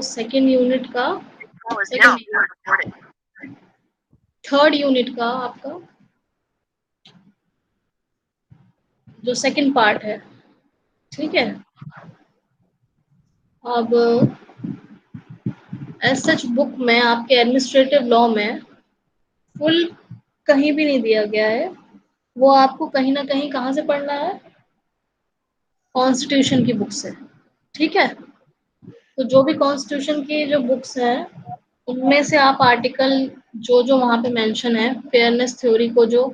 Second unit का, third unit का आपका जो सेकंड पार्ट है, ठीक है। अब एज सच बुक में आपके एडमिनिस्ट्रेटिव लॉ में फुल कहीं भी नहीं दिया गया है, वो आपको कहीं ना कहीं कहाँ से पढ़ना है, कॉन्स्टिट्यूशन की बुक से, ठीक है। तो जो भी कॉन्स्टिट्यूशन की जो बुक्स हैं उनमें से आप आर्टिकल जो जो वहां पे मेंशन है फेयरनेस थ्योरी को जो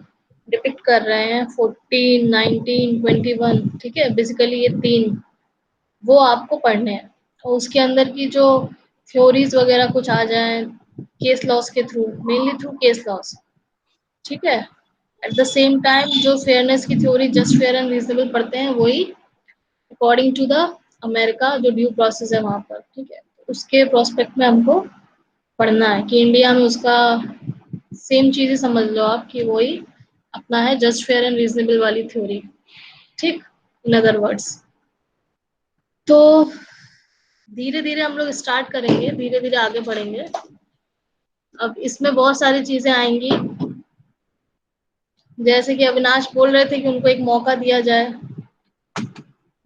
डिपिक्ट कर रहे हैं 14, 19, 21, ठीक है, बेसिकली ये तीन वो आपको पढ़ने हैं। और उसके अंदर की जो थ्योरीज वगैरह कुछ आ जाए केस लॉस के through, mainly through case laws, ठीक है। एट द सेम टाइम जो फेयरनेस की theory just fair and reasonable पढ़ते हैं वही अकॉर्डिंग टू द अमेरिका जो ड्यू प्रोसेस है वहां पर, ठीक है। उसके प्रोस्पेक्ट में हमको पढ़ना है कि इंडिया में उसका सेम चीजें समझ लो आप कि वही अपना है जस्ट फेयर एंड रीजनेबल वाली थ्योरी, ठीक, इन अदर वर्ड्स। तो धीरे धीरे हम लोग स्टार्ट करेंगे, धीरे धीरे आगे बढ़ेंगे। अब इसमें बहुत सारी चीजें आएंगी, जैसे कि अविनाश बोल रहे थे कि उनको एक मौका दिया जाए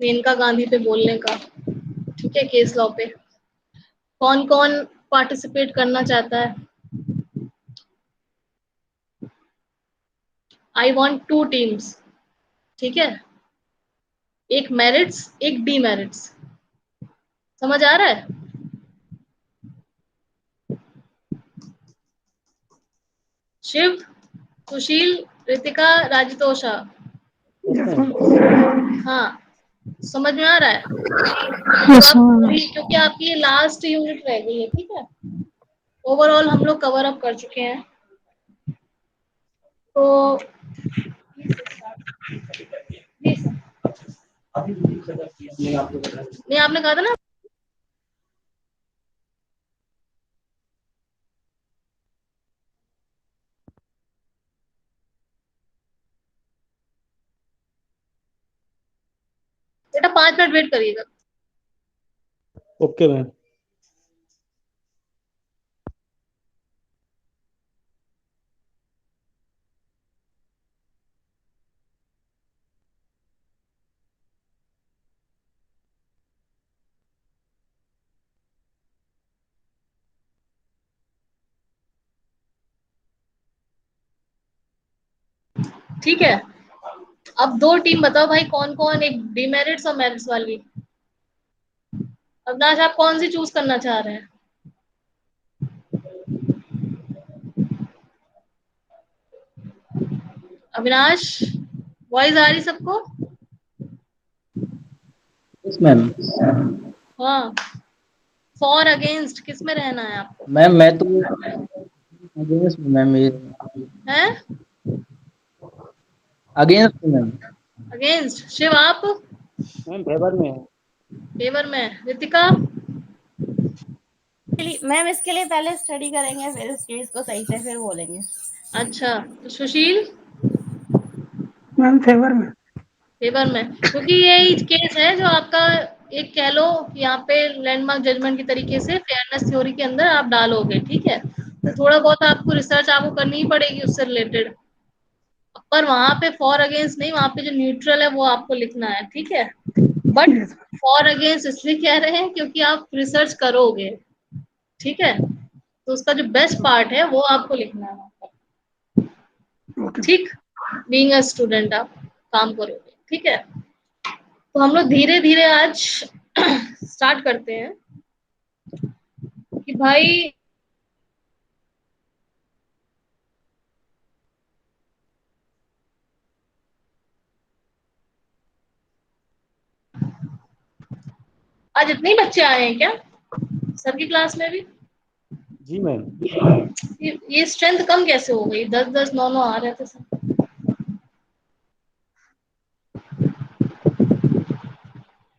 मेनका गांधी पे बोलने का, ठीक है, केस लॉ पे। कौन कौन पार्टिसिपेट करना चाहता है? आई वांट टू टीम्स, ठीक है, एक मेरिट्स एक डीमेरिट्स, समझ आ रहा है? शिव, सुशील, रितिका, राजतोषा, हाँ, समझ में आ रहा है? तो यस आप मैम। क्योंकि आपकी ये लास्ट यूनिट रह गई है, ठीक है, ओवरऑल हम लोग कवर अप कर चुके हैं। तो नहीं, आपने कहा था ना बेटा, 5 मिनट वेट करिएगा। Okay ma'am. ठीक है, अब दो टीम बताओ भाई, कौन कौन, एक डीमेरिट्स और मेरिट्स वाली। अविनाश, आप कौन सी चूज करना चाह रहे हैं? अविनाश, वॉइस आ रही सबको? Yes ma'am. हाँ, फॉर अगेंस्ट किस में रहना है आपको? मैम मैं तो अगेंस्ट हूँ मैम, ये हैं? अगेंस्ट हूँ मैम। अगेंस्ट। शिव, आप? मैम फेवर में है। फेवर में। रितिका? मैम इसके लिए पहले स्टडी करेंगे, फिर इस चीज को सही से फिर बोलेंगे। अच्छा, तो सुशील? मैम फेवर में। फेवर में, क्योंकि यही केस है जो आपका एक कह लो कि यहाँ पे लैंडमार्क जजमेंट की तरीके से फेयरनेस थ्योरी के अंदर आप डालोगे, ठीक है। तो थोड़ा बहुत आपको रिसर्च आपको करनी ही पड़ेगी उससे रिलेटेड, पर वहां पे फॉर अगेंस्ट नहीं, वहां पे जो न्यूट्रल है वो आपको लिखना है, ठीक है। बट यस फॉर अगेंस्ट इसलिए कह रहे हैं क्योंकि आप रिसर्च करोगे, ठीक है, तो उसका जो बेस्ट पार्ट है वो आपको लिखना है वहां पर, ओके। ठीक। बीइंग अ स्टूडेंट आप काम करोगे, ठीक है। तो हम लोग धीरे धीरे आज स्टार्ट करते हैं कि भाई आज इतने ही बच्चे आए हैं क्या सर की क्लास में भी? जी मैम। ये स्ट्रेंथ कम कैसे हो गई? 10-10, 9-9 आ रहे थे सब।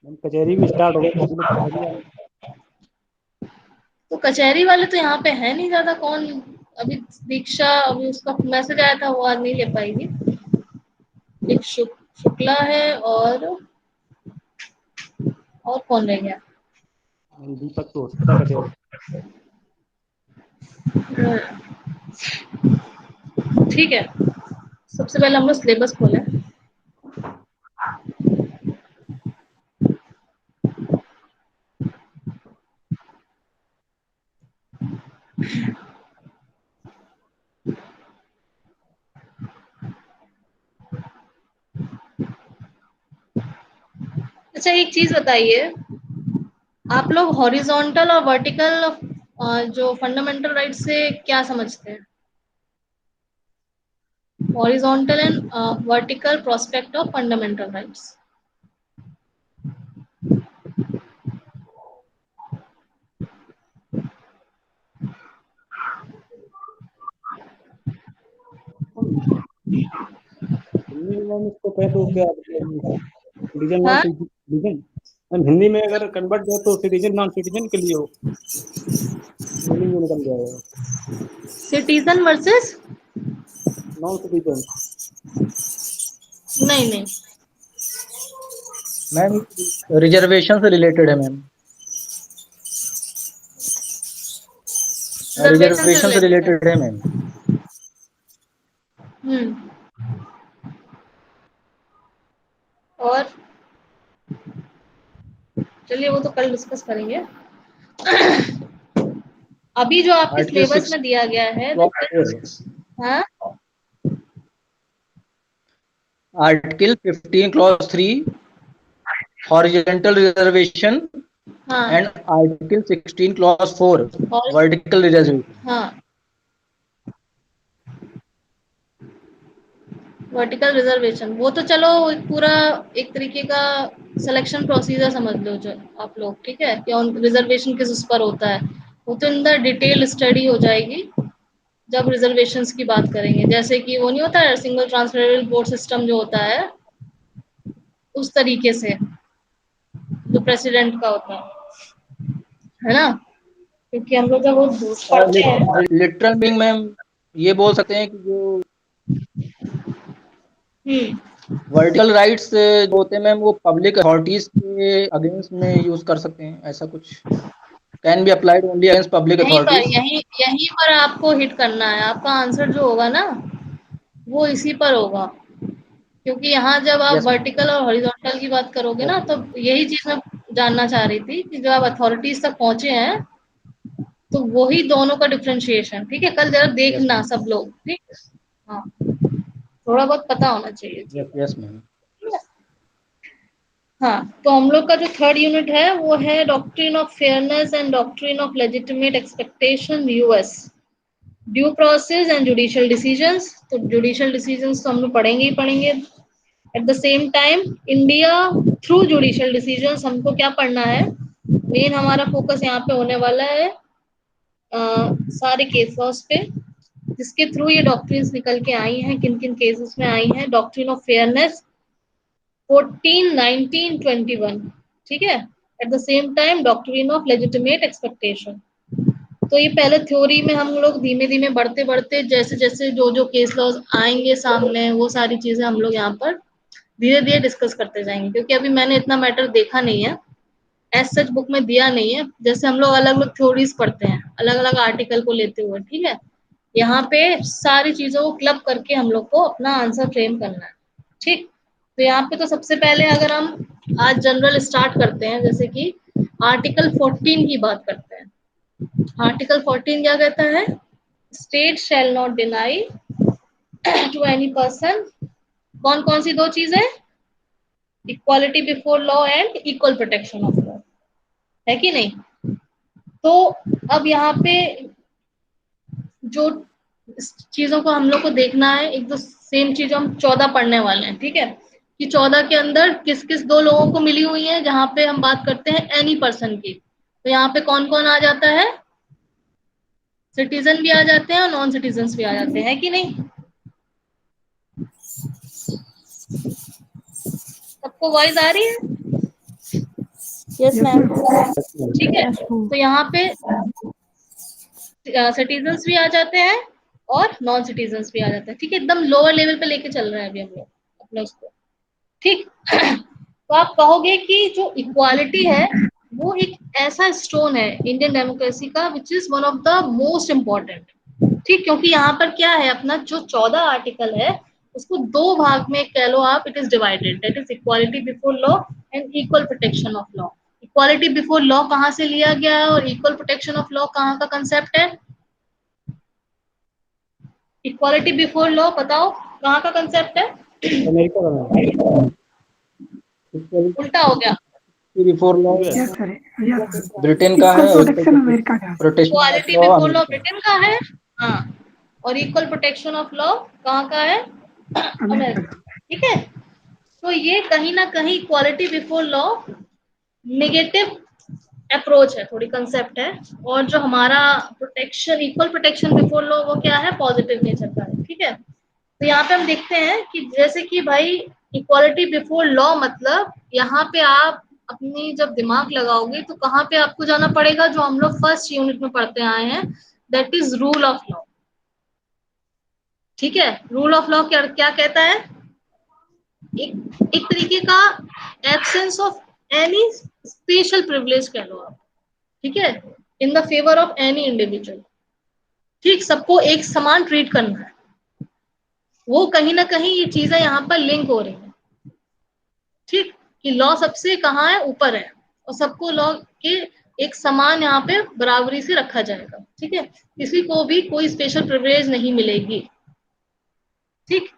मैम कचहरी भी स्टार्ट हो गई तो हम लोग कचहरी वाले। तो कचहरी वाले तो यहाँ पे है नहीं ज्यादा, कौन? अभी दीक्षा, अभी उसका मैसेज आया था, वो आज नहीं ले पाएगी। एक शुक्ला है, और कौन रह गया? दीपक तो हो सकता है कचहरी। ठीक है, सबसे पहले हम लोग सिलेबस खोलें। अच्छा, एक चीज बताइए, आप लोग हॉरिजॉन्टल और वर्टिकल जो फंडामेंटल राइट से क्या समझते हैं? Horizontal and vertical prospect of fundamental rights. Hindi में मैम इसको कहे तो क्या मतलब, सिटीजन नॉन हाँ, सिटीजन। मैम हिंदी में अगर कन्वर्ट करें तो सिटीजन नॉन सिटीजन के लिए हो, मीनिंग में निकल जाएगा। Citizen versus, non citizen. नहीं नहीं, मैम रिजर्वेशन से रिलेटेड है मैम, रिजर्वेशन से रिजर्वेशन से रिलेटेड है। रिलेटेड है मैम। और चलिए वो तो कल डिस्कस करेंगे। अभी जो आपके आर्टिकल सिलेबस 6 में दिया गया है, क्लॉज 4, हाँ आर्टिकल 15 क्लॉज 3 हॉरिजॉन्टल रिजर्वेशन हाँ एंड आर्टिकल 16 क्लॉज 4 और वर्टिकल रिजर्वेशन। हाँ, वर्टिकल रिजर्वेशन वो तो चलो एक पूरा एक तरीके का सिलेक्शन प्रोसीजर समझ लो जो आप लोग, ठीक है, कि उन रिजर्वेशन किस उस पर होता है, वो तो इन द डिटेल स्टडी हो जाएगी जब रिजर्वेशंस की बात करेंगे। जैसे कि वो नहीं होता है सिंगल ट्रांसफरेबल वोट सिस्टम जो होता है, उस तरीके से जो प्रेसिडेंट का होता है ना, क्योंकि हम लोग जब वो पढ़ते हैं। लिटरल मीनिंग मैम ये बोल सकते हैं कि जो वर्टिकल राइट्स जो होते हैं मैम वो पब्लिक अथॉरिटीज के अगेंस्ट में यूज कर सकते हैं, ऐसा कुछ can be applied only against public यहीं पर अथॉरिटीज। यहीं पर आपको हिट करना है, आपका आंसर जो होगा ना वो इसी पर होगा, क्योंकि यहाँ जब आप यस मैम। वर्टिकल और हॉरिजॉन्टल की बात करोगे यस ना, तो मैम। यही चीज मैं जानना चाह रही थी कि जब आप अथॉरिटीज तक पहुंचे हैं तो वही दोनों का डिफरेंशिएशन, ठीक है, कल जरा यस देखना मैम। सब लोग, ठीक। हाँ, थोड़ा बहुत पता होना चाहिए जी। Yes yes ma'am. हाँ, तो हम लोग का जो थर्ड यूनिट है वो है doctrine of fairness and doctrine of legitimate expectation US, due process and judicial decisions. तो जुडिशियल डिसीजंस तो हम लोग पढ़ेंगे ही पढ़ेंगे। At the same time India through judicial decisions हमको क्या पढ़ना है, मेन हमारा फोकस यहाँ पे होने वाला है सारे केस लॉस पे, जिसके थ्रू ये डॉक्ट्रिन्स निकल के आई हैं, किन किन केसेस में आई हैं। डॉक्ट्रिन ऑफ फेयरनेस 14, 19, 21, ठीक है। At the same time doctrine of legitimate expectation. तो ये पहले थ्योरी में हम लोग धीमे धीमे बढ़ते बढ़ते जैसे जैसे जो जो केस लॉज आएंगे सामने, वो सारी चीजें हम लोग यहाँ पर धीरे धीरे डिस्कस करते जाएंगे, क्योंकि अभी मैंने इतना मैटर देखा नहीं है, एज सच बुक में दिया नहीं है। जैसे हम लोग अलग अलग थ्योरीज पढ़ते हैं अलग अलग आर्टिकल को लेते हुए, ठीक है, यहाँ पे सारी चीजों को क्लब करके हम लोग को अपना आंसर फ्रेम करना है, ठीक। तो यहाँ पे तो सबसे पहले अगर हम आज जनरल स्टार्ट करते हैं, जैसे कि आर्टिकल 14 की बात करते हैं। आर्टिकल 14 क्या कहता है? State shall not deny to any person, कौन कौन सी दो चीजें? Equality before law and equal protection of law, है कि नहीं? तो अब यहाँ पे जो चीजों को हम लोग को देखना है, एक दो सेम चीज हम 14 पढ़ने वाले हैं, ठीक है, कि 14 के अंदर किस किस दो लोगों को मिली हुई है, जहां पे हम बात करते हैं एनी पर्सन की। तो यहाँ पे कौन कौन आ जाता है? सिटीजन भी आ जाते हैं और नॉन सिटीजन भी आ जाते हैं, कि नहीं? सबको वॉइस आ रही है? Yes ma'am. ठीक है, तो यहाँ पे सिटीजन्स भी आ जाते हैं और नॉन सिटीजन्स भी आ जाते हैं, ठीक है, एकदम लोअर लेवल पे लेके चल रहे हैं अभी हम लोग अपने उसको, ठीक। तो आप कहोगे कि जो इक्वालिटी है वो एक ऐसा स्टोन है इंडियन डेमोक्रेसी का which is one of the most important. ठीक, क्योंकि यहाँ पर क्या है, अपना जो 14 आर्टिकल है उसको दो भाग में कह लो आप, it is divided, that is equality before law and equal protection of law. Equality before law कहाँ से लिया गया है और इक्वल प्रोटेक्शन ऑफ लॉ कहाँ का कंसेप्ट है? इक्वालिटी बिफोर लॉ बताओ कहाँ का कंसेप्ट है? अमेरिका का मैम, उल्टा हो गया। Before law yes sir, yes sir. Britain का इक्वल है, प्रोटेक्शन अमेरिका का है। Protection of equality law before law America. Britain का है, हाँ, और इक्वल प्रोटेक्शन ऑफ लॉ कहाँ का है? America America. ठीक है, तो ये कहीं ना कहीं equality before law negative approach है, थोड़ी कंसेप्ट है, और जो हमारा protection, equal protection before law, वो क्या है? पॉजिटिव नेचर का है। ठीक है, तो यहाँ पे हम देखते हैं कि जैसे कि भाई इक्वालिटी बिफोर लॉ मतलब यहाँ पे आप अपनी जब दिमाग लगाओगे तो कहाँ पे आपको जाना पड़ेगा, जो हम लोग फर्स्ट यूनिट में पढ़ते आए हैं, that is rule of law. ठीक है, रूल ऑफ लॉ क्या क्या कहता है? एक तरीके का absence of any special privilege कह लो आप। ठीक है, इन the favour of any individual. ठीक, सबको एक समान ट्रीट करना है, वो कहीं ना कहीं ये चीजें यहाँ पर लिंक हो रही हैं। ठीक, कि लॉ सबसे कहाँ है? ऊपर है, और सबको लॉ के एक समान यहाँ पे बराबरी से रखा जाएगा। ठीक है, किसी को भी कोई स्पेशल प्रिविलेज नहीं मिलेगी। ठीक,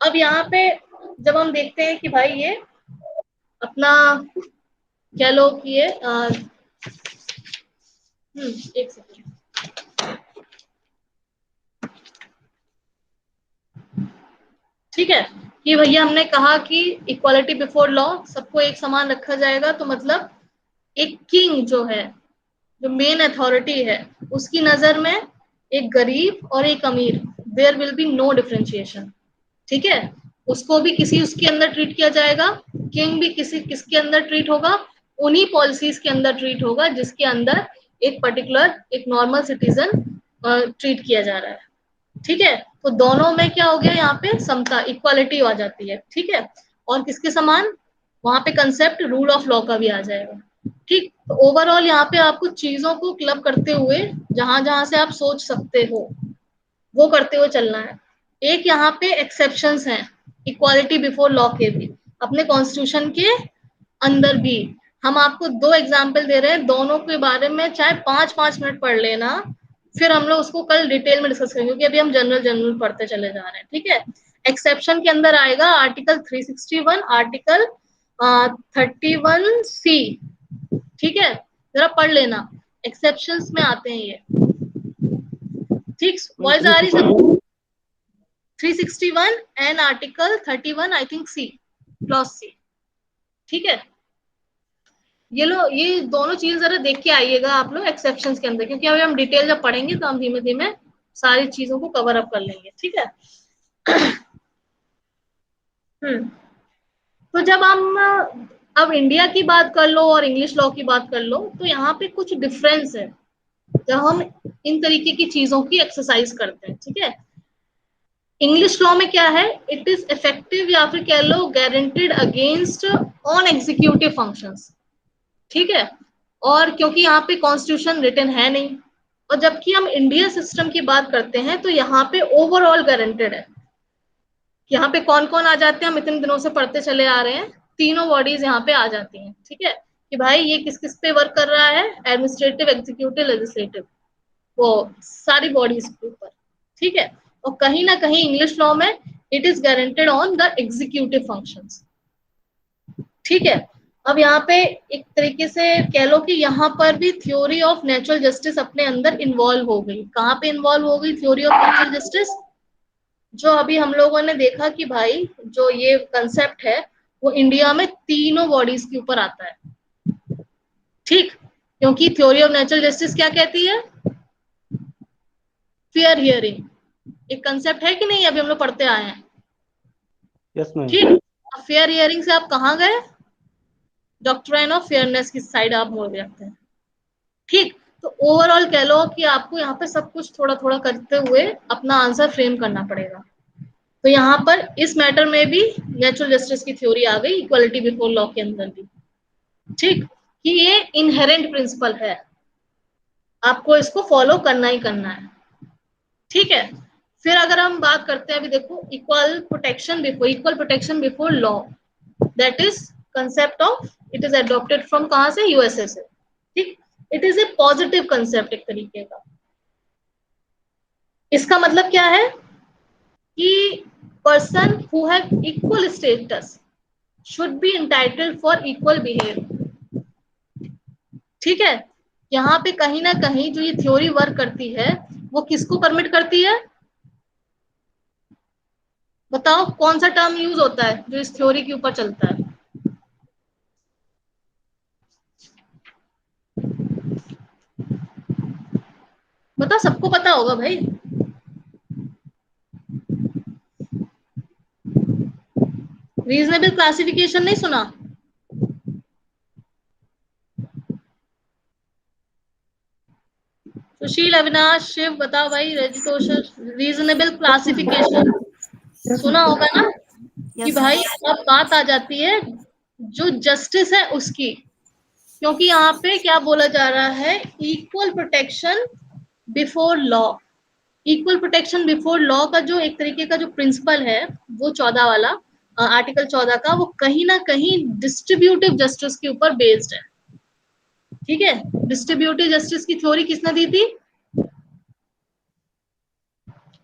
अब यहाँ पे जब हम देखते हैं कि भाई ये अपना कह लो कि ये एक सेकेंड, ठीक है, कि भैया हमने कहा कि इक्वालिटी बिफोर लॉ सबको एक समान रखा जाएगा, तो मतलब एक किंग जो है, जो मेन अथॉरिटी है, उसकी नजर में एक गरीब और एक अमीर, there will be no differentiation. ठीक है, उसको भी किसी उसके अंदर ट्रीट किया जाएगा, किंग भी किसी किसके अंदर ट्रीट होगा, उन्हीं पॉलिसीज के अंदर ट्रीट होगा जिसके अंदर एक पर्टिकुलर एक नॉर्मल सिटीजन ट्रीट किया जा रहा है। ठीक है, तो दोनों में क्या हो गया, यहाँ पे समता, इक्वालिटी आ जाती है। ठीक है, और किसके समान? वहां पे कंसेप्ट रूल ऑफ लॉ का भी आ जाएगा। ठीक, तो ओवरऑल यहाँ पे आपको चीजों को क्लब करते हुए जहां जहां से आप सोच सकते हो वो करते हुए चलना है। एक यहाँ पे एक्सेप्शंस हैं इक्वालिटी बिफोर लॉ के भी, अपने कॉन्स्टिट्यूशन के अंदर भी। हम आपको दो एग्जाम्पल दे रहे हैं, दोनों के बारे में चाहे 5-5 मिनट पढ़ लेना, फिर हम लोग उसको कल डिटेल में डिस्कस करेंगे, क्योंकि अभी हम जनरल जनरल पढ़ते चले जा रहे हैं। ठीक है, एक्सेप्शन के अंदर आएगा आर्टिकल 361, आर्टिकल 31C। ठीक है, जरा पढ़ लेना, एक्सेप्शंस में आते हैं ये। ठीक, वॉइस आ रही सब? 361 and article 31 I think C, clause C। ठीक है, ये लो, ये दोनों चीज जरा देख के आइएगा आप लोग एक्सेप्शंस के अंदर, क्योंकि अभी हम डिटेल जब पढ़ेंगे तो हम धीमे धीमे सारी चीजों को कवर अप कर लेंगे। ठीक है, तो जब हम अब इंडिया की बात कर लो और इंग्लिश लॉ की बात कर लो, तो यहाँ पे कुछ डिफरेंस है जब हम इन तरीके की चीजों की एक्सरसाइज करते हैं। ठीक है, इंग्लिश लॉ में क्या है, इट इज इफेक्टिव या फिर कह लो guaranteed against on executive functions. ठीक है, और क्योंकि यहाँ पे कॉन्स्टिट्यूशन रिटन है नहीं, और जबकि हम इंडिया सिस्टम की बात करते हैं तो यहाँ पे ओवरऑल गारंटेड है। यहाँ पे कौन कौन आ जाते हैं, हम इतने दिनों से पढ़ते चले आ रहे हैं, तीनों बॉडीज यहाँ पे आ जाती हैं। ठीक है, कि भाई ये किस किस पे वर्क कर रहा है, एडमिनिस्ट्रेटिव, एग्जीक्यूटिव, लेजिस्लेटिव, वो सारी बॉडीज के ऊपर। ठीक है, और कहीं ना कहीं इंग्लिश लॉ में it is guaranteed on the executive functions. ठीक है, अब यहाँ पे एक तरीके से कह लो कि यहाँ पर भी थ्योरी ऑफ नेचुरल जस्टिस अपने अंदर इन्वॉल्व हो गई। कहाँ पे इन्वॉल्व हो गई थ्योरी ऑफ नेचुरल जस्टिस? जो अभी हम लोगों ने देखा कि भाई जो ये कंसेप्ट है वो इंडिया में तीनों बॉडीज के ऊपर आता है। ठीक, क्योंकि थ्योरी ऑफ नेचुरल जस्टिस क्या कहती है? फेयर हियरिंग एक कंसेप्ट है कि नहीं, अभी हम लोग पढ़ते आए हैं। Yes ma'am. ठीक, फेयर हियरिंग से आप कहाँ गए? डॉक्ट्राइन ऑफ फेयरनेस की साइड आप मोड़ रखते हैं। ठीक, तो ओवरऑल कह लो कि आपको यहाँ पे सब कुछ थोड़ा थोड़ा करते हुए अपना आंसर फ्रेम करना पड़ेगा। तो यहाँ पर इस मैटर में भी नेचुरल जस्टिस की थ्योरी आ गई, इक्वालिटी बिफोर लॉ के अंदर भी। ठीक, कि ये इनहेरेंट प्रिंसिपल है, आपको इसको फॉलो करना ही करना है। ठीक है, फिर अगर हम बात करते हैं, अभी देखो, equal protection before law, that is concept of, it is adopted from कहां से, यूएसए से। ठीक, it is a positive concept एक तरीके का। इसका मतलब क्या है कि person who have equal status should be entitled for equal behaviour. ठीक है, यहाँ पे कहीं ना कहीं जो ये थ्योरी वर्क करती है वो किसको परमिट करती है, बताओ कौन सा टर्म यूज होता है जो इस थ्योरी के ऊपर चलता है। बता, सबको पता होगा भाई। रीजनेबल क्लासिफिकेशन नहीं सुना? सुशील, अविनाश, शिव, बताओ भाई। रजितोषर, रीजनेबल क्लासिफिकेशन सुना होगा ना? कि भाई अब बात आ जाती है जो जस्टिस है उसकी, क्योंकि यहाँ पे क्या बोला जा रहा है, equal protection before law. Equal protection before law का जो एक तरीके का जो प्रिंसिपल है, वो 14 वाला, आर्टिकल 14 का, वो कहीं ना कहीं डिस्ट्रीब्यूटिव जस्टिस के ऊपर बेस्ड है। ठीक है, डिस्ट्रीब्यूटिव जस्टिस की थ्योरी किसने दी थी?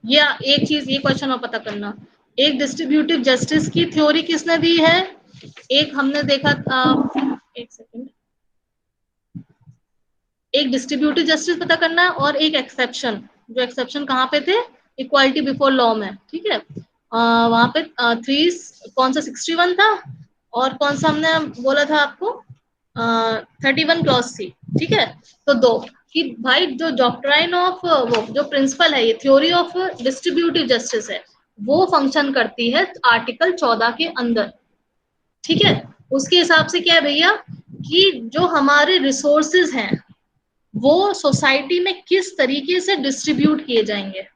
या एक चीज, ये क्वेश्चन और पता करना, एक डिस्ट्रीब्यूटिव जस्टिस की थ्योरी किसने दी है? एक हमने देखा, एक सेकंड, एक डिस्ट्रीब्यूटिव जस्टिस पता करना है, और एक एक्सेप्शन। जो एक्सेप्शन कहाँ पे थे? इक्वालिटी बिफोर लॉ में। ठीक है, वहां पे थ्री, कौन सा 61 था, और कौन सा हमने बोला था आपको, 31 क्लॉज सी। ठीक है, तो दो, कि भाई जो डॉक्ट्राइन ऑफ, वो जो प्रिंसिपल है, ये थ्योरी ऑफ डिस्ट्रीब्यूटिव जस्टिस है, वो फंक्शन करती है आर्टिकल 14 के अंदर। ठीक है, उसके हिसाब से क्या है भैया, कि जो हमारे रिसोर्सेज हैं वो सोसाइटी में किस तरीके से डिस्ट्रीब्यूट किए जाएंगे।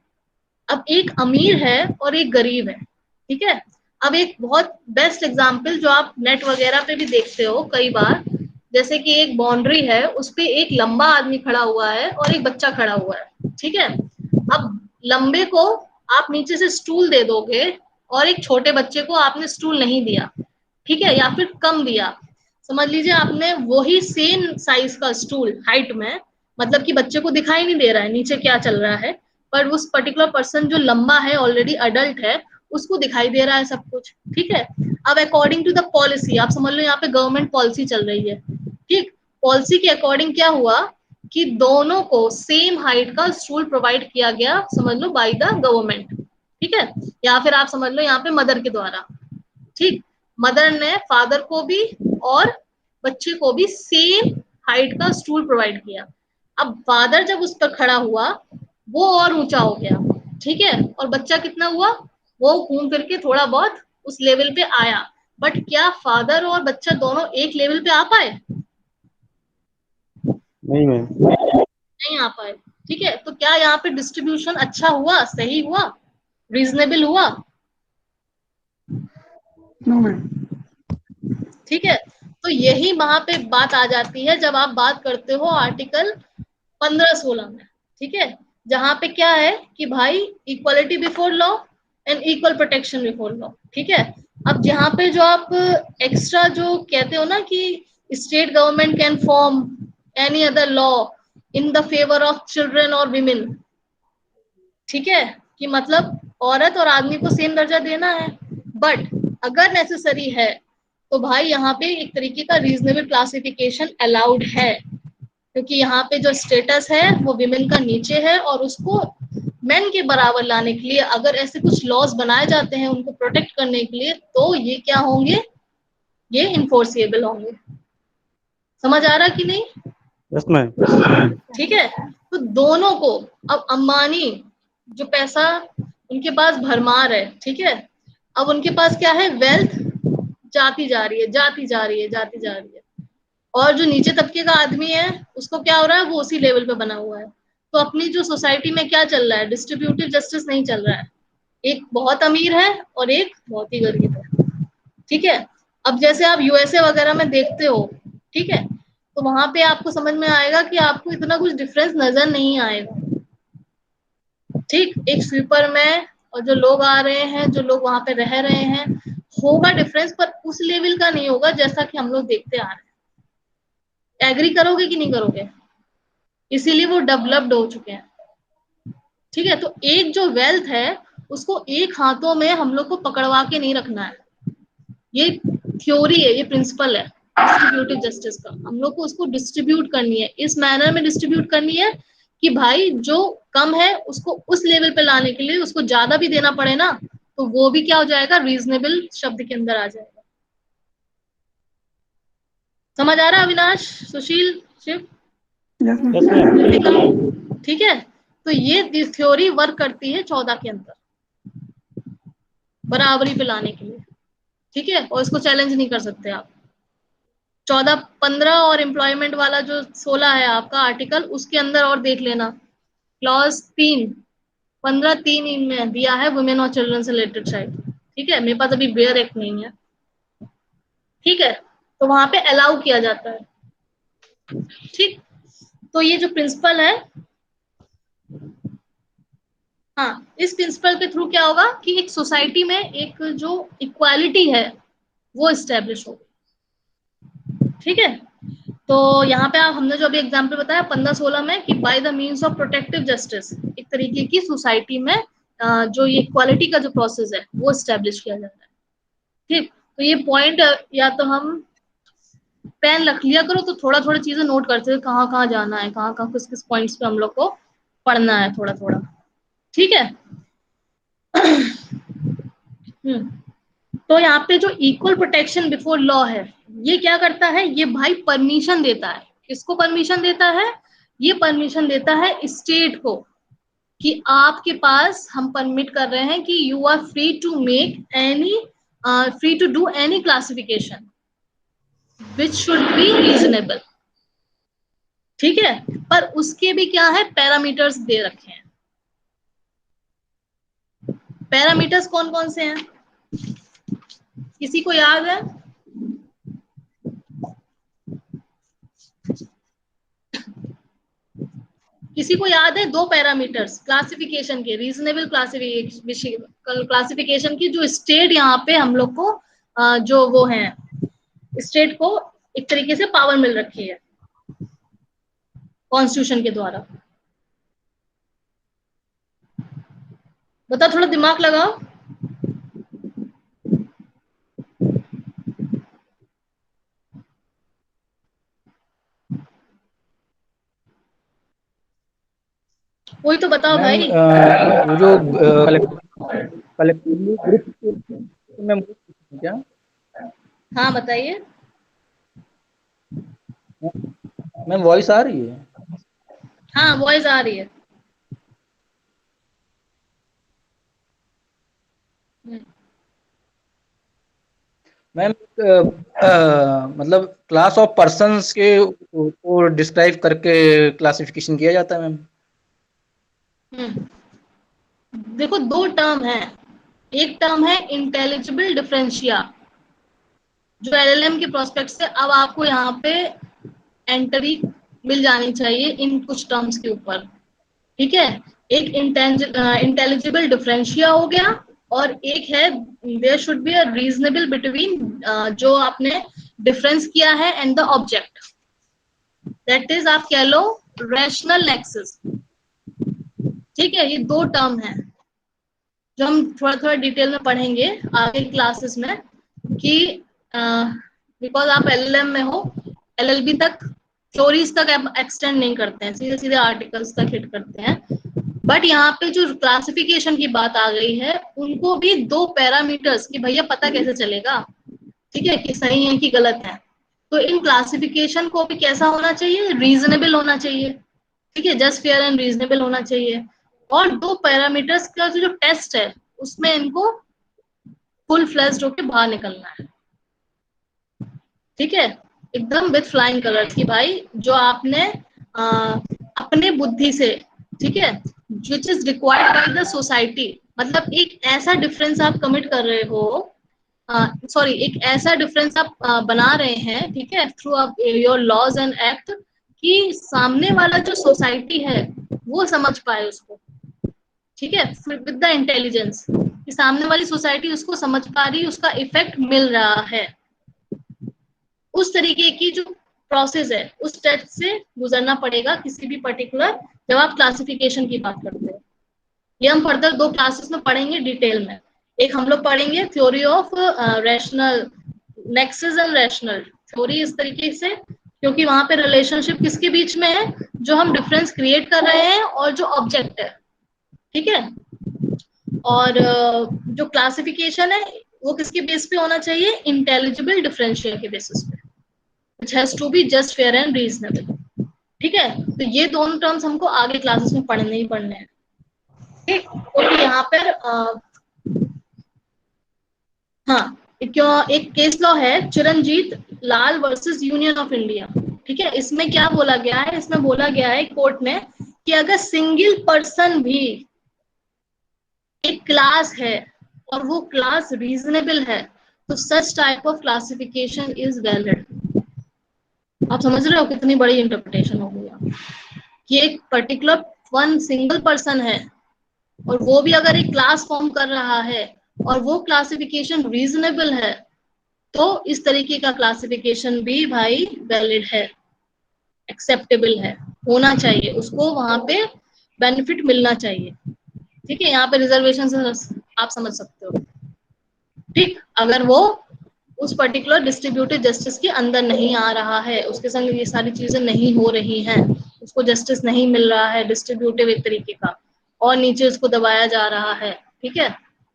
अब एक अमीर है और एक गरीब है। ठीक है, अब एक बहुत बेस्ट एग्जांपल जो आप नेट वगैरह पे भी देखते हो कई बार, जैसे कि एक बाउंड्री है, उस पे एक लंबा आदमी खड़ा हुआ है और एक बच्चा खड़ा हुआ है। ठीक है, अब लंबे को आप नीचे से स्टूल दे दोगे और एक छोटे बच्चे को आपने स्टूल नहीं दिया, ठीक है, या फिर कम दिया, समझ लीजिए आपने वही सेम साइज का स्टूल हाइट में, मतलब कि बच्चे को दिखाई नहीं दे रहा है नीचे क्या चल रहा है, पर उस पर्टिकुलर पर्सन जो लंबा है, ऑलरेडी अडल्ट है, उसको दिखाई दे रहा है सब कुछ। ठीक है, अब अकॉर्डिंग टू द पॉलिसी, आप समझ लो यहाँ पे गवर्नमेंट पॉलिसी चल रही है। ठीक, पॉलिसी के अकॉर्डिंग क्या हुआ कि दोनों को सेम हाइट का स्टूल प्रोवाइड किया गया, समझ लो बाय द गवर्नमेंट। ठीक है, या फिर आप समझ लो यहाँ पे मदर के द्वारा। ठीक, मदर ने फादर को भी और बच्चे को भी सेम हाइट का स्टूल प्रोवाइड किया। अब फादर जब उस पर खड़ा हुआ, वो और ऊंचा हो गया। ठीक है, और बच्चा कितना हुआ, वो घूम फिर के थोड़ा बहुत उस लेवल पे आया। बट क्या फादर और बच्चा दोनों एक लेवल पे आ पाए? नहीं मैम। नहीं आ पाए। ठीक है, तो क्या यहाँ पे डिस्ट्रीब्यूशन अच्छा हुआ, सही हुआ, रीजनेबल हुआ? No ma'am. ठीक है, तो यही वहां पे बात आ जाती है जब आप बात करते हो आर्टिकल 15-16 में। ठीक है, जहां पे क्या है कि भाई equality before law and equal protection before law. ठीक है, अब जहां पे जो आप एक्स्ट्रा जो कहते हो ना कि state government can form any other law in the favour of children और विमेन। ठीक है, कि मतलब औरत और आदमी को सेम दर्जा देना है, बट अगर नेसेसरी है तो भाई यहाँ पे एक तरीके का रीजनेबल क्लासिफिकेशन अलाउड है, क्योंकि यहाँ पे जो स्टेटस है वो विमेन का नीचे है, और उसको मेन के बराबर लाने के लिए अगर ऐसे कुछ लॉज बनाए जाते हैं उनको प्रोटेक्ट करने के लिए, तो ये क्या होंगे, ये इन्फोर्सिएबल होंगे। समझ आ रहा कि नहीं? Yes ma'am. ठीक है, तो दोनों को, अब अंबानी जो पैसा उनके पास भरमार है, ठीक है, अब उनके पास क्या है, वेल्थ जाती जा रही है, जाती जा रही है, जाती जा रही है, और जो नीचे तबके का आदमी है उसको क्या हो रहा है, वो उसी लेवल पे बना हुआ है। तो अपनी जो सोसाइटी में क्या चल रहा है, डिस्ट्रीब्यूटिव जस्टिस नहीं चल रहा है, एक बहुत अमीर है और एक बहुत ही गरीब है। ठीक है, अब जैसे आप यूएसए वगैरह में देखते हो, ठीक है, तो वहां पे आपको समझ में आएगा कि आपको इतना कुछ डिफरेंस नजर नहीं आएगा। ठीक, एक स्वीपर में और जो लोग आ रहे हैं, जो लोग वहां पे रह रहे हैं, होगा डिफरेंस, पर उस लेवल का नहीं होगा जैसा कि हम लोग देखते आ रहे हैं। एग्री करोगे कि नहीं करोगे? इसीलिए वो डेवलप्ड हो चुके हैं। ठीक है, तो एक जो वेल्थ है उसको एक हाथों में हम लोग को पकड़वा के नहीं रखना है। ये थ्योरी है, ये प्रिंसिपल है डिस्ट्रीब्यूटिव जस्टिस का। हम लोग को उसको डिस्ट्रीब्यूट करनी है, इस मैनर में डिस्ट्रीब्यूट करनी है कि भाई जो कम है उसको उस लेवल पे लाने के लिए उसको ज्यादा भी देना पड़े ना, तो वो भी क्या हो जाएगा, रीजनेबल शब्द के अंदर आ जाएगा। समझ आ रहा है Avinash, Sushil, Shiv? Yes ma'am. Yes ma'am. ठीक है, तो ये थ्योरी वर्क करती है 14 के अंदर बराबरी पे लाने के लिए। ठीक है, और इसको चैलेंज नहीं कर सकते आप। 14, 15 और एम्प्लॉयमेंट वाला जो 16 है आपका आर्टिकल, उसके अंदर और देख लेना, क्लॉज 3, 15(3) इनमें दिया है वुमेन और चिल्ड्रन से रिलेटेड साइड। ठीक है, मेरे पास अभी बेयर एक्ट नहीं है। ठीक है, तो वहां पे अलाउ किया जाता है। ठीक, तो ये जो प्रिंसिपल है, हाँ, इस प्रिंसिपल के थ्रू क्या होगा कि एक सोसाइटी में एक जो इक्वालिटी है वो इस्टेब्लिश होगी। ठीक है, तो यहाँ पे आप, हमने जो अभी एग्जाम्पल बताया 15-16 में कि by the means of protective justice, एक तरीके की सोसाइटी में जो ये इक्वालिटी का जो प्रोसेस है वो इस्टेब्लिश किया जाता है। ठीक, तो ये पॉइंट या तो हम पेन रख लिया करो, तो थोड़ा थोड़ा चीजें नोट करते हुए कहाँ कहाँ जाना है, कहाँ कहाँ किस किस पॉइंट्स पे हम लोग को पढ़ना है थोड़ा थोड़ा। ठीक है। तो यहाँ पे जो इक्वल प्रोटेक्शन बिफोर लॉ है, ये क्या करता है, ये भाई परमिशन देता है। किसको परमिशन देता है? ये परमिशन देता है स्टेट को, कि आपके पास हम परमिट कर रहे हैं कि you are free to make any, free to do any classification which should be reasonable. ठीक है, पर उसके भी क्या है, पैरामीटर्स दे रखे हैं। पैरामीटर्स कौन कौन से हैं, किसी को याद है? किसी को याद है? 2 पैरामीटर्स क्लासिफिकेशन के, रीजनेबल क्लासिफिकेशन की, जो स्टेट यहाँ पे हम लोग को जो वो है, स्टेट को एक तरीके से पावर मिल रखी है कॉन्स्टिट्यूशन के द्वारा। बताओ, थोड़ा दिमाग लगाओ। कोई तो बताओ मैम भाई। वो जो कलेक्टिवली ग्रुप में क्या? हाँ बताइए। मैम वॉइस आ रही है? हाँ, वॉइस आ रही है। मैम मतलब क्लास ऑफ पर्संस के को डिस्क्राइब करके क्लासिफिकेशन किया जाता है मैम। देखो, 2 टर्म है। एक टर्म है इंटेलिजिबल डिफरेंशिया, जो एलएलएम के प्रोस्पेक्ट से अब आपको यहाँ पे एंट्री मिल जानी चाहिए इन कुछ टर्म्स के ऊपर। ठीक है, एक इंटेलिजिबल डिफरेंशिया हो गया, और एक है there should be a reasonable between जो आपने डिफरेंस किया है and the object, that is आप कह लो रैशनल नेक्सस। ठीक है, ये 2 टर्म है जो हम थोड़ा थोड़ा डिटेल में पढ़ेंगे आगे क्लासेस में, कि बिकॉज आप एलएलएम में हो, एलएलबी तक थ्योरीज तक एक्सटेंड नहीं करते हैं, सीधे सीधे आर्टिकल्स तक हिट करते हैं। बट यहाँ पे जो क्लासिफिकेशन की बात आ गई है, उनको भी 2 पैरामीटर्स कि भैया पता कैसे चलेगा, ठीक है, कि सही है कि गलत है। तो इन क्लासिफिकेशन को भी कैसा होना चाहिए, रीजनेबल होना चाहिए। ठीक है, जस्ट फेयर एंड रीजनेबल होना चाहिए। और 2 पैरामीटर्स का जो टेस्ट है उसमें इनको फुल फ्लेज्ड होके बाहर निकलना है। ठीक है, एकदम विथ फ्लाइंग कलर्स की भाई, जो आपने अपने बुद्धि से, ठीक है, which is required by the society, मतलब एक ऐसा डिफरेंस आप कमिट कर रहे हो सॉरी, एक ऐसा डिफरेंस आप बना रहे हैं, ठीक है, through your laws and act, कि सामने वाला जो सोसाइटी है वो समझ पाए उसको, ठीक है, विद द इंटेलिजेंस, कि सामने वाली सोसाइटी उसको समझ पा रही, उसका इफेक्ट मिल रहा है, उस तरीके की जो प्रोसेस है उस स्टेप से गुजरना पड़ेगा किसी भी पर्टिकुलर, जब आप क्लासिफिकेशन की बात करते हैं। ये हम फर्दर 2 क्लासेस में पढ़ेंगे डिटेल में। एक हम लोग पढ़ेंगे theory of rational Nexus and rational theory, इस तरीके से, क्योंकि वहां पे रिलेशनशिप किसके बीच में है, जो हम डिफरेंस क्रिएट कर रहे हैं और जो ऑब्जेक्ट है, ठीक है। और जो क्लासिफिकेशन है वो किसके बेस पे होना चाहिए, इंटेलिजिबल डिफरेंशियल के बेसिस पे, which has to be just fair and reasonable, ठीक है। तो ये दोनों टर्म्स हमको आगे क्लासेस में पढ़ने ही पढ़ने हैं, ठीक। तो यहाँ पर हाँ, एक केस लॉ है चिरंजीत लाल वर्सेस यूनियन ऑफ इंडिया, ठीक है। इसमें क्या बोला गया है, इसमें बोला गया है कोर्ट ने कि अगर सिंगल पर्सन भी एक क्लास है और वो क्लास रीजनेबल है, तो such type of classification is valid. आप समझ रहे हो कितनी बड़ी इंटरप्रिटेशन हो गई कि एक पर्टिकुलर वन सिंगल पर्सन है और वो भी अगर एक क्लास फॉर्म कर रहा है और वो क्लासिफिकेशन रीजनेबल है, तो इस तरीके का क्लासिफिकेशन भी भाई वैलिड है, एक्सेप्टेबल है, होना चाहिए, उसको वहां पे बेनिफिट मिलना चाहिए, ठीक है। यहाँ पे रिजर्वेशन आप समझ सकते हो, ठीक। अगर वो उस पर्टिकुलर डिस्ट्रीब्यूटिव जस्टिस के अंदर नहीं आ रहा है, उसके संग ये सारी चीजें नहीं हो रही हैं, उसको जस्टिस नहीं मिल रहा है डिस्ट्रीब्यूटिव एक तरीके का, और नीचे उसको दबाया जा रहा है, ठीक है,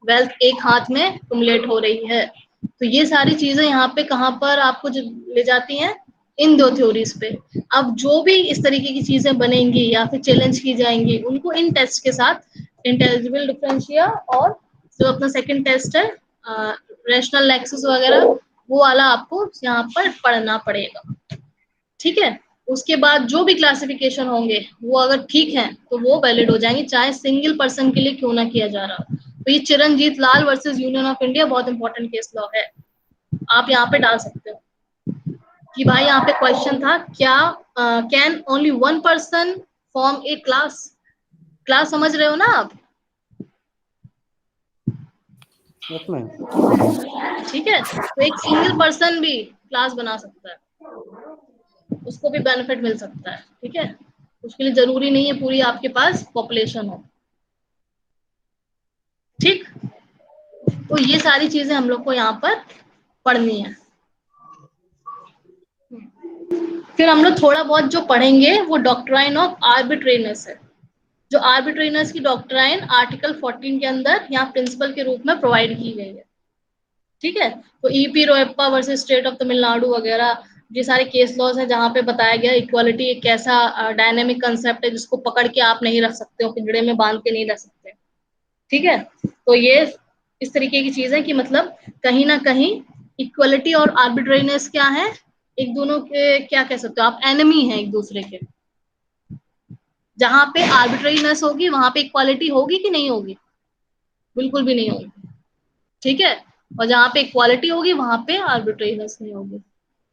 वेल्थ एक हाथ में एक्युमुलेट हो रही है, तो ये सारी चीजें यहाँ पे कहाँ पर आपको ले जाती हैं, इन 2 थ्योरीज पे। अब जो भी इस तरीके की चीजें बनेंगी या फिर चैलेंज की जाएंगी, उनको इन टेस्ट के साथ इंटेलिजिबल डिफरेंशिया और जो अपना सेकंड टेस्ट है रैशनल नेक्सस वगैरह, वो वाला आपको यहाँ पर पढ़ना पड़ेगा, ठीक है। उसके बाद जो भी क्लासिफिकेशन होंगे वो अगर ठीक है तो वो वैलिड हो जाएंगे, चाहे सिंगल पर्सन के लिए क्यों ना किया जा रहा हो। तो ये चिरंजीत लाल वर्सेस यूनियन ऑफ इंडिया बहुत इंपॉर्टेंट केस लॉ है, आप यहाँ पे डाल सकते हो कि भाई यहाँ पे क्वेश्चन था क्या, can only one person form A class, class समझ रहे हो ना आप, ठीक है। तो एक सिंगल पर्सन भी क्लास बना सकता है, उसको भी बेनिफिट मिल सकता है, ठीक है। उसके लिए जरूरी नहीं है पूरी आपके पास पॉपुलेशन हो, ठीक। तो ये सारी चीजें हम लोग को यहाँ पर पढ़नी है। फिर हम लोग थोड़ा बहुत जो पढ़ेंगे वो डॉक्ट्राइन ऑफ आर्बिट्रेरीनेस है, जो आर्बिट्रेरीनेस की डॉक्ट्राइन आर्टिकल 14 के अंदर यहाँ प्रिंसिपल के रूप में प्रोवाइड की गई है, ठीक है। तो EP Royappa versus state of Tamil Nadu वगैरह, ये सारे केस लॉज हैं जहाँ पे बताया गया इक्वालिटी एक कैसा डायनेमिक कंसेप्ट है जिसको पकड़ के आप नहीं रख सकते हो, पिंजड़े में बांध के नहीं रख सकते, ठीक है। तो ये इस तरीके की चीज है कि मतलब कहीं ना कहीं इक्वालिटी और आर्बिट्रेरीनेस क्या है, एक दोनों के क्या कह सकते हो आप, एनिमी है एक दूसरे के। जहां पे आर्बिट्रेरीनेस होगी वहां पे इक्वालिटी होगी कि नहीं होगी, बिल्कुल भी नहीं होगी, ठीक है। और जहां पे इक्वालिटी होगी वहां पे आर्बिट्रेरीनेस नहीं होगी।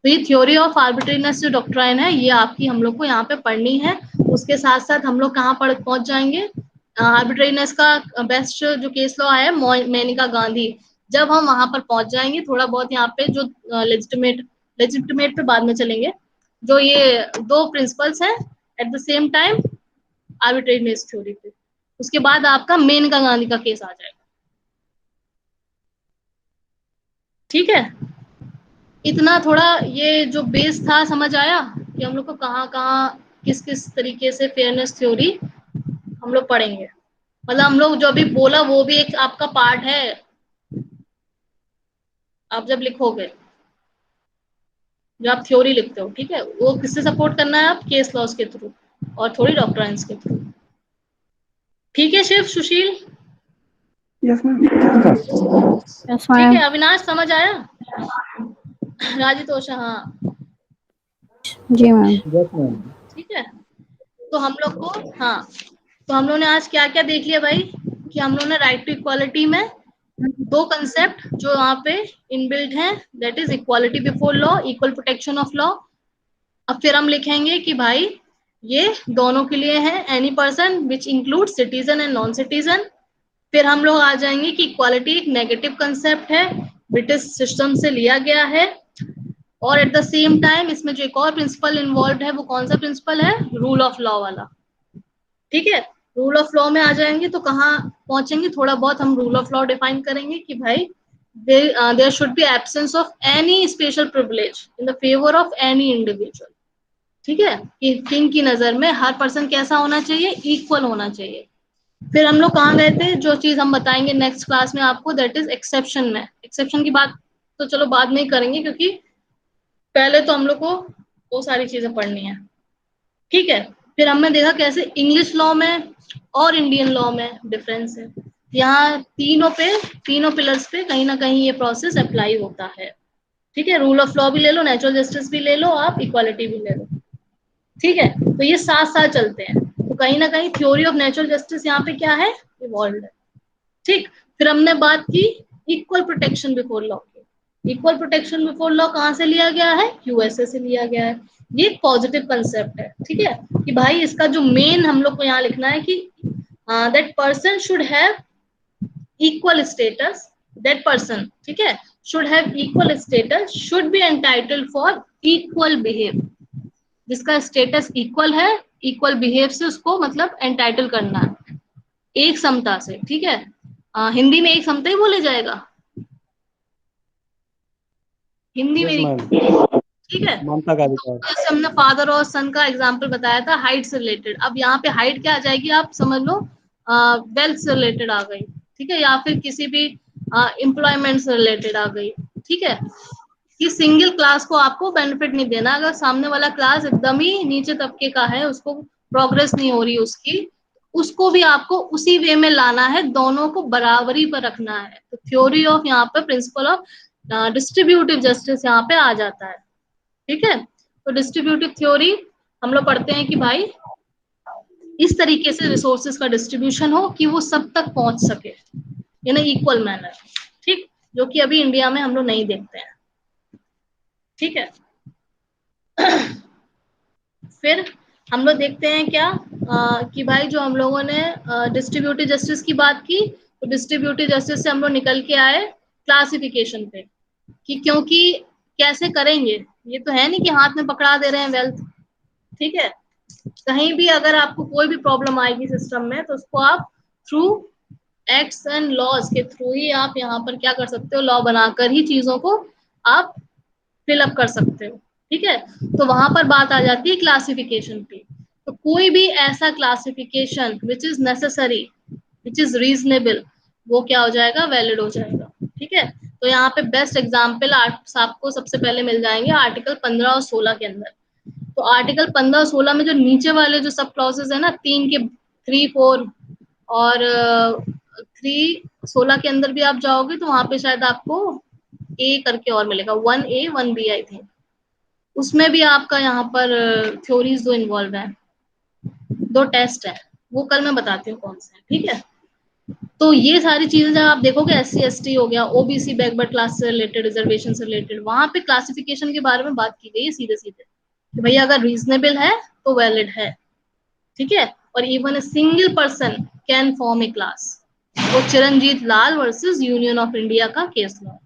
तो ये थ्योरी ऑफ आर्बिट्रेरीनेस जो डॉक्ट्राइन है ये आपकी हम लोग को यहाँ पे पढ़नी है। उसके साथ साथ हम लोग कहाँ पर पहुंच जाएंगे, आर्बिट्रेरीनेस का बेस्ट जो केस लॉ है मेनका गांधी, जब हम वहां पर पहुंच जाएंगे थोड़ा बहुत यहाँ पे जो लेजिटिमेट पे बाद में चलेंगे, जो ये 2 प्रिंसिपल्स हैं at the same time arbitrariness theory पे, उसके बाद आपका मेनका गांधी का केस आ जाएगा, ठीक है। इतना थोड़ा ये जो बेस था समझ आया कि हम लोग को कहाँ कहाँ किस किस तरीके से फेयरनेस थ्योरी हम लोग पढ़ेंगे, मतलब हम लोग जो अभी बोला वो भी एक आपका पार्ट है, आप जब लिखोगे, जो आप थ्योरी लिखते हो, ठीक है, वो किससे सपोर्ट करना है, आप केस लॉस के थ्रू और थोड़ी डॉक्ट्राइन्स के थ्रू, ठीक है। शिव, सुशील, यस मैम। ठीक है। अविनाश समझ आया, राजितोषा, हाँ जी मैम। Yes ma'am. ठीक है। तो हम लोग को, हाँ, तो हम लोग ने आज क्या क्या देख लिया भाई, कि हम लोग ने राइट टू इक्वालिटी में दो कंसेप्ट जो यहाँ पे इनबिल्ट हैं, that is equality before law, equal protection of law. अब फिर हम लिखेंगे कि भाई ये दोनों के लिए है, any person which include citizen and non citizen. फिर हम लोग आ जाएंगे कि इक्वालिटी एक नेगेटिव कंसेप्ट है, ब्रिटिश सिस्टम से लिया गया है, और एट द सेम टाइम इसमें जो एक और प्रिंसिपल इन्वॉल्व है वो कौन सा प्रिंसिपल है, रूल ऑफ लॉ वाला। ठीक है, रूल ऑफ लॉ में आ जाएंगे तो कहाँ पहुंचेंगे, थोड़ा बहुत हम रूल ऑफ लॉ डिफाइन करेंगे कि भाई there should be absence of any special privilege in the favour of any individual. ठीक है, कि किंग की नजर में हर पर्सन कैसा होना चाहिए, इक्वल होना चाहिए। फिर हम लोग कहाँ गए थे, जो चीज हम बताएंगे नेक्स्ट क्लास में आपको, दैट इज एक्सेप्शन में। एक्सेप्शन की बात तो चलो बाद में ही करेंगे, क्योंकि पहले तो हम लोग को वो सारी चीजें पढ़नी है। ठीक है, फिर हमने देखा कैसे इंग्लिश लॉ में और इंडियन लॉ में डिफरेंस है। यहाँ तीनों पिलर्स पे कहीं ना कहीं ये प्रोसेस अप्लाई होता है। ठीक है, रूल ऑफ लॉ भी ले लो, नेचुरल जस्टिस भी ले लो, आप इक्वालिटी भी ले लो। ठीक है, तो ये साथ साथ चलते हैं, तो कहीं ना कहीं थ्योरी ऑफ नेचुरल जस्टिस यहाँ पे क्या है, इवॉल्व है। ठीक, फिर हमने बात की इक्वल प्रोटेक्शन बिफोर लॉ की। इक्वल प्रोटेक्शन बिफोर लॉ कहाँ से लिया गया है, यूएसए से लिया गया है। ये पॉजिटिव कंसेप्ट है। ठीक है, कि भाई इसका जो मेन हम लोग को यहाँ लिखना है कि that person should have equal status, that person, ठीक है, should have equal status, should be entitled for equal behave. जिसका स्टेटस इक्वल है, इक्वल बिहेव से उसको मतलब एंटाइटल करना है, एक समता से। ठीक है, हिंदी में एक समता ही बोले जाएगा, हिंदी यस में। मैम, ठीक है, मानता का अधिकार। जैसे हमने फादर और सन का एग्जांपल बताया था हाइट से रिलेटेड, अब यहाँ पे हाइट क्या आ जाएगी, आप समझ लो वेल्थ से रिलेटेड आ गई। ठीक है, या फिर किसी भी एम्प्लॉयमेंट से रिलेटेड आ गई। ठीक है, कि सिंगल क्लास को आपको बेनिफिट नहीं देना, अगर सामने वाला क्लास एकदम ही नीचे तबके का है, उसको प्रोग्रेस नहीं हो रही उसकी, उसको भी आपको उसी वे में लाना है, दोनों को बराबरी पर रखना है। तो थ्योरी ऑफ यहाँ पे प्रिंसिपल ऑफ डिस्ट्रीब्यूटिव जस्टिस यहाँ पे आ जाता है। ठीक है, तो डिस्ट्रीब्यूटिव थ्योरी हम लोग पढ़ते हैं कि भाई इस तरीके से रिसोर्सेज का डिस्ट्रीब्यूशन हो कि वो सब तक पहुंच सके इन इक्वल मैनर। ठीक, जो कि अभी इंडिया में हम लोग नहीं देखते हैं। ठीक है, फिर हम लोग देखते हैं क्या कि भाई जो हम लोगों ने डिस्ट्रीब्यूटिव जस्टिस की बात की, तो डिस्ट्रीब्यूटिव जस्टिस से हम लोग निकल के आए क्लासिफिकेशन पे, कि क्योंकि कैसे करेंगे, ये तो है नहीं कि हाथ में पकड़ा दे रहे हैं वेल्थ। ठीक है, कहीं भी अगर आपको कोई भी प्रॉब्लम आएगी सिस्टम में, तो उसको आप थ्रू एक्ट्स एंड लॉज के थ्रू ही आप यहाँ पर क्या कर सकते हो, लॉ बनाकर ही चीजों को आप फिलअप कर सकते हो। ठीक है, तो वहां पर बात आ जाती है क्लासिफिकेशन की। तो कोई भी ऐसा classification which is necessary, which is reasonable, वो क्या हो जाएगा, वैलिड हो जाएगा। ठीक है, तो यहाँ पे बेस्ट एग्जाम्पल आपको सबसे पहले मिल जाएंगे आर्टिकल 15 और 16 के अंदर। तो आर्टिकल 15 और 16 में जो नीचे वाले जो सब क्लॉजेस है ना, 3 के 3, 4 और 3, 16 के अंदर भी आप जाओगे तो वहां पे शायद आपको ए करके और मिलेगा, 1A 1B आई थिंक। उसमें भी आपका यहाँ पर थ्योरीज दो इन्वॉल्व है, दो टेस्ट है, वो कल मैं बताती हूँ कौन से है। ठीक है, तो ये सारी चीजें जब आप देखोगे, SC ST हो गया, OBC बैकवर्ड क्लास से रिलेटेड, रिजर्वेशन से रिलेटेड, वहां पे क्लासिफिकेशन के बारे में बात की गई है सीधे सीधे कि भैया अगर रीजनेबल है तो वैलिड है। ठीक है, और even a single person can form A class. वो चिरंजीत लाल वर्सेस यूनियन ऑफ इंडिया का केस लॉ।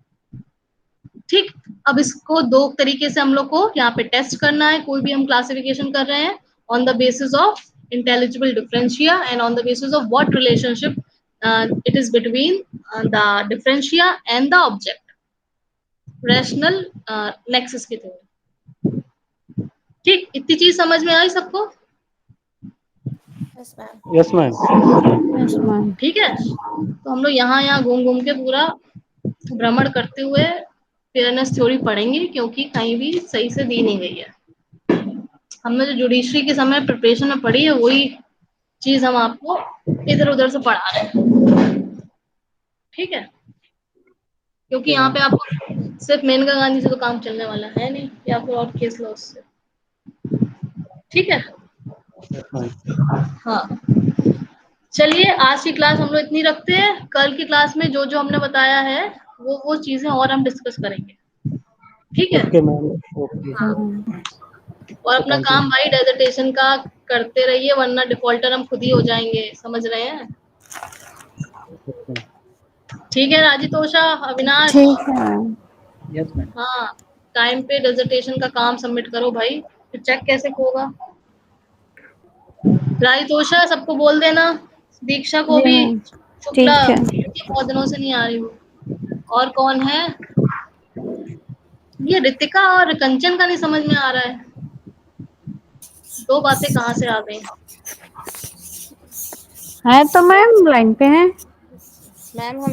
ठीक, अब इसको दो तरीके से हम लोग को यहाँ पे टेस्ट करना है, कोई भी हम क्लासिफिकेशन कर रहे हैं, on the basis of intelligible differentia and on the basis of what relationship it is between the differentia and the object, rational nexus की थ्योरी। ठीक, इतनी चीज समझ में आई सबको? Yes ma'am. Yes ma'am. ठीक है, तो हम लोग यहाँ घूम घूम के पूरा भ्रमण करते हुए फेयरनेस थ्योरी पढ़ेंगे, क्योंकि कहीं भी सही से दी नहीं गई है। हमने जो जुडिशरी के समय प्रिपरेशन में पढ़ी है वही चीज हम आपको इधर उधर से पढ़ा रहे हैं। ठीक है, क्योंकि यहाँ पे आपको सिर्फ मेनका गांधी से तो काम चलने वाला है नहीं, या फिर और केस लॉस से। ठीक है, हाँ, चलिए आज की क्लास हम लोग इतनी रखते हैं। कल की क्लास में जो जो हमने बताया है वो चीजें और हम डिस्कस करेंगे, ठीक है? Okay ma'am, okay. हाँ। और अपना थैंक यू। काम भाई डेजर्टेशन का करते रहिए, वरना डिफॉल्टर हम खुद ही हो जाएंगे, समझ रहे हैं? ठीक है राजितोषा, अविनाश। ठीक है मैम। Yes ma'am. हाँ, टाइम पे डेजर्टेशन का काम सबमिट करो भाई, फिर चेक कैसे होगा। राजितोषा सबको बोल देना, दीक्षा को जी भी। मैम। शुक्ला ठीक है। बहुत दिनों से नहीं आ रही हूँ। और कौन है? ये रितिका और कंचन का नहीं समझ में आ रहा है, दो बातें कहाँ से आ गई। है तो मैम लाइन पे है मैम हम